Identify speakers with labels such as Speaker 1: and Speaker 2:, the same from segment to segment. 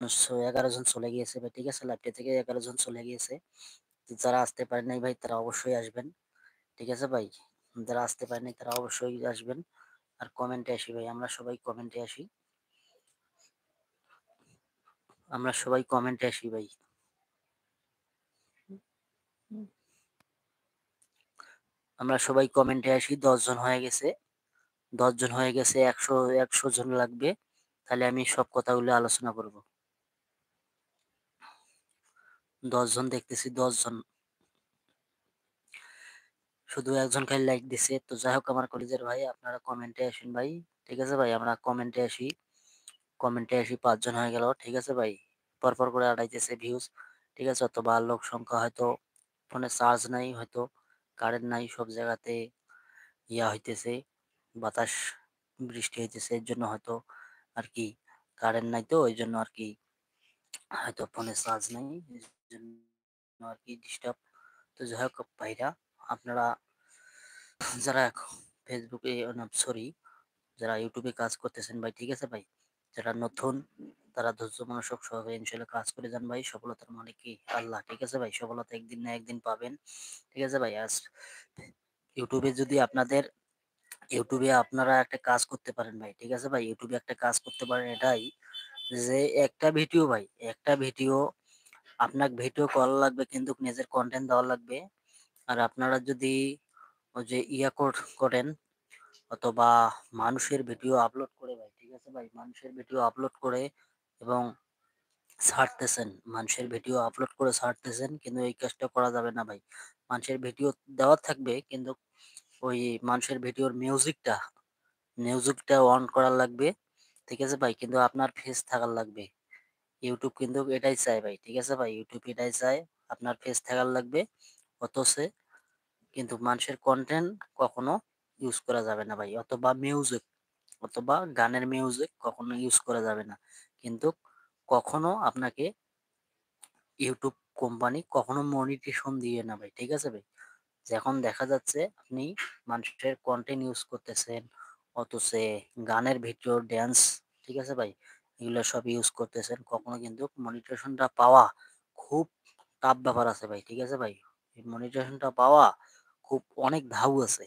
Speaker 1: 11 জন চলে গিয়েছে ভাই, ঠিক আছে? লাইভটা থেকে 11 জন চলে গিয়েছে। তো যারা আসতে পারেন নাই ভাই তারা অবশ্যই আসবেন। ঠিক আছে ভাই? যারা আসতে পারেন নাই তারা অবশ্যই আসবেন। আর কমেন্টে আসি ভাই, আমরা সবাই কমেন্টে আসি। আমরা সবাই কমেন্টে আসি ভাই। আমরা সবাই কমেন্টে আসি। 10 জন হয়ে গেছে। 10 জন হয়ে গেছে। 100 জন লাগবে। তাহলে আমি সব কথাগুলো আলোচনা করব। 10 জন দেখতেছি, 10 জন। শুধু একজন খালি লাইক দিছে। তো যাই হোক আমার কলেজের ভাই, আপনারা কমেন্টে আসেন ভাই। ঠিক আছে ভাই? আমরা কমেন্টে আসি। কমেন্টে আসি, 5 জন হয়ে গেল। ঠিক আছে ভাই? পরপর করে আড়াইতেছে ভিউজ। ঠিক আছে? অথবা লোক সংখ্যা হয়তো ফোনে চার্জ নাই, হয়তো কারেন্ট নাই, সব জায়গাতে হইতেছে, বাতাস বৃষ্টি হইতেছে, এর জন্য হয়তো আর কি কারেন্ট নাই, তো ওই জন্য আর কি হয়তো ফোনে চার্জ নাই, এই জন্য আর কি ডিস্টার্ব। তো যাই হোক ভাইরা, আপনারা যারা ফেসবুকে, সরি, যারা ইউটিউবে কাজ করতেছেন ভাই, ঠিক আছে ভাই? যারা নতুন তারা ধৈর্য মনোযোগ সহকারে ইনশাল্লাহ কাজ করে যান ভাই। সফলতার মালিক কি আল্লাহ, ঠিক আছে ভাই? সফলতা একদিন না একদিন পাবেন। ঠিক আছে ভাই? আজ ইউটিউবে যদি আপনাদের ইউটিউবে আপনারা একটা কাজ করতে পারেন ভাই, ঠিক আছে ভাই? ইউটিউবে একটা কাজ করতে পারেন এটাই, যে একটা ভিডিও ভাই, একটা ভিডিও আপনার ভিডিও করা লাগবে, কিন্তু নিজের কন্টেন্ট দেওয়া লাগবে। আর আপনারা যদি ওই যে করেন, অথবা মানুষের ভিডিও আপলোড করে ভাই, ঠিক আছে ভাই? মানুষের ভিডিও আপলোড করে এবং ছাড়তেছেন, মানুষের ভিডিও আপলোড করে ছাড়তেছেন, কিন্তু এই কাজটা করা যাবে না ভাই। মানুষের ভিডিও দেওয়া থাকবে, কিন্তু ওই মানুষের ভিডিওর মিউজিকটা অন করা লাগবে। ঠিক আছে ভাই? কিন্তু আপনার ফেস থাকার লাগবে। ইউটিউব কিন্তু এটাই চায় ভাই, ঠিক আছে ভাই? ইউটিউব এটাই চায়, আপনার ফেস থাকার লাগবে। অথচ কিন্তু মানুষের কন্টেন্ট কখনো ইউজ করা যাবে না ভাই, অথবা গানের মিউজিক কখনো ইউজ করা যাবে না। কিন্তু কখনো আপনাকে ইউটিউব কোম্পানি কখনো মনিটেশন দিয়ে না ভাই, ঠিক আছে ভাই? যখন দেখা যাচ্ছে আপনি মানুষের কন্টেন্ট ইউজ করতেছেন, অথচ গানের ভিডিও, ড্যান্স, ঠিক আছে ভাই? এগুলো সব ইউজ করতেছেন, কখনো কিন্তু মনিটেশনটা পাওয়া খুব টাফ ব্যাপার আছে ভাই, ঠিক আছে ভাই? এই মনিটেশনটা পাওয়া খুব অনেক ধাউ আছে।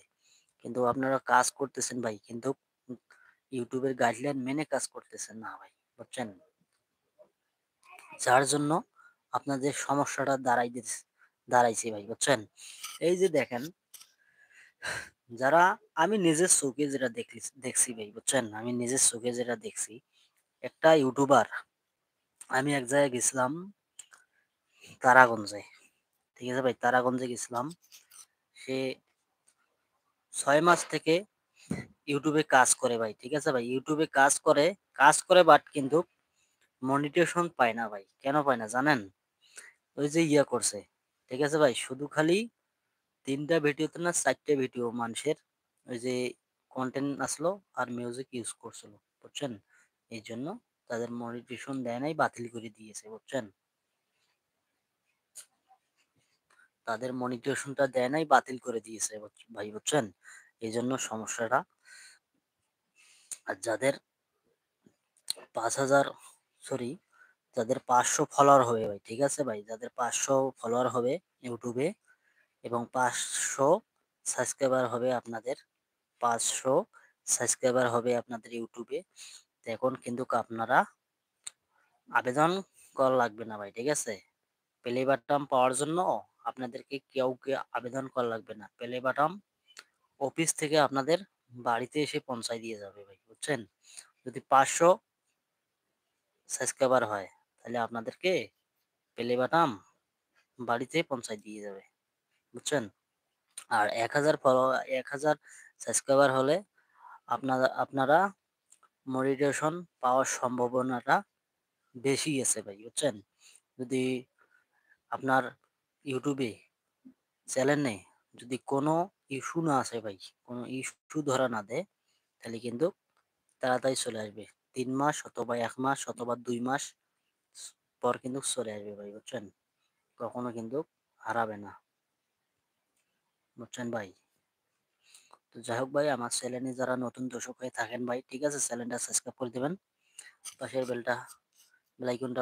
Speaker 1: কিন্তু আপনারা কাজ করতেছেন ভাই, কিন্তু ইউটিউবের গাইডলাইন মেনে কাজ করতেছেন না ভাই, বুঝছেন? যার জন্য আপনাদের সমস্যাটা দাঁড়াইছে ভাই, বুঝছেন? এই যে দেখেন, যারা, আমি নিজের চোখে যেটা দেখছি ভাই, বুঝছেন? আমি নিজের চোখে যেটা দেখছি, একটা ইউটিউবার, আমি এক জায়গায় গেছিলাম তারাগঞ্জে, ঠিক আছে ভাই? তারাগঞ্জে গেছিলাম। সে 6 মাস থেকে ইউটিউবে কাজ করে ভাই, ঠিক আছে ভাই? ইউটিউবে কাজ করে বাট কিন্তু মনিটেশন পায় না ভাই। কেন পায় না জানেন? ওই যে করছে, ঠিক আছে ভাই? শুধু খালি 3টা ভিডিওতে না 4টে ভিডিও মানুষের ওই যে কন্টেন্ট আসলো আর মিউজিক ইউজ করছিল, বুঝছেন? এই জন্য তাদের মনিটেশন দেয় নাই, বাতিল করে দিয়েছে, বুঝছেন? তাদের মনিটেশনটা দেয় নাই, বাতিল করে দিয়েছে ভাই, বুঝছেন? এই জন্য সমস্যাটা। আর যাদের 5,000, সরি, যাদের 500 ফলোয়ার হবে ভাই, ঠিক আছে ভাই? যাদের 500 ফলোয়ার হবে ইউটিউবে, এবং 500 সাবস্ক্রাইবার হবে আপনাদের, 500 সাবস্ক্রাইবার হবে আপনাদের ইউটিউবে, এখন কিন্তু আপনারা আবেদন করা লাগবে না ভাই, ঠিক আছে? প্লে বাটন পাওয়ার জন্য আপনাদেরকে কেউকে আবেদন করা লাগবে না। প্লে বাটন অফিস থেকে আপনাদের বাড়িতে এসে পৌঁছায় দিয়ে যাবে ভাই, বুঝছেন? যদি 500 সাবস্ক্রাইবার হয়, তাহলে আপনাদেরকে প্লে বাটন বাড়িতে পৌঁছায় দিয়ে যাবে, বুঝছেন? আর 1000 সাবস্ক্রাইবার হলে আপনারা মনিটেশন পাওয়ার সম্ভাবনাটা বেশি আছে ভাই, বুঝছেন? যদি আপনার ইউটিউবে চ্যানেলে যদি কোনো ইস্যু না আসে ভাই, কোনো ইস্যু ধরা না দেয়, তাহলে কিন্তু তাড়াতাড়ি চলে আসবে। 3 মাস অথবা 1 মাস অথবা 2 মাস পর কিন্তু চলে আসবে ভাই, বুঝছেন? কখনো কিন্তু হারাবে না, বুঝছেন ভাই? তো যাই হোক ভাই, আমার চ্যানেলে যারা নতুন দর্শক হয়ে থাকেন ভাই, ঠিক আছে? চ্যানেলটা সাবস্ক্রাইব করে দেবেন, পাশের বেল আইকনটা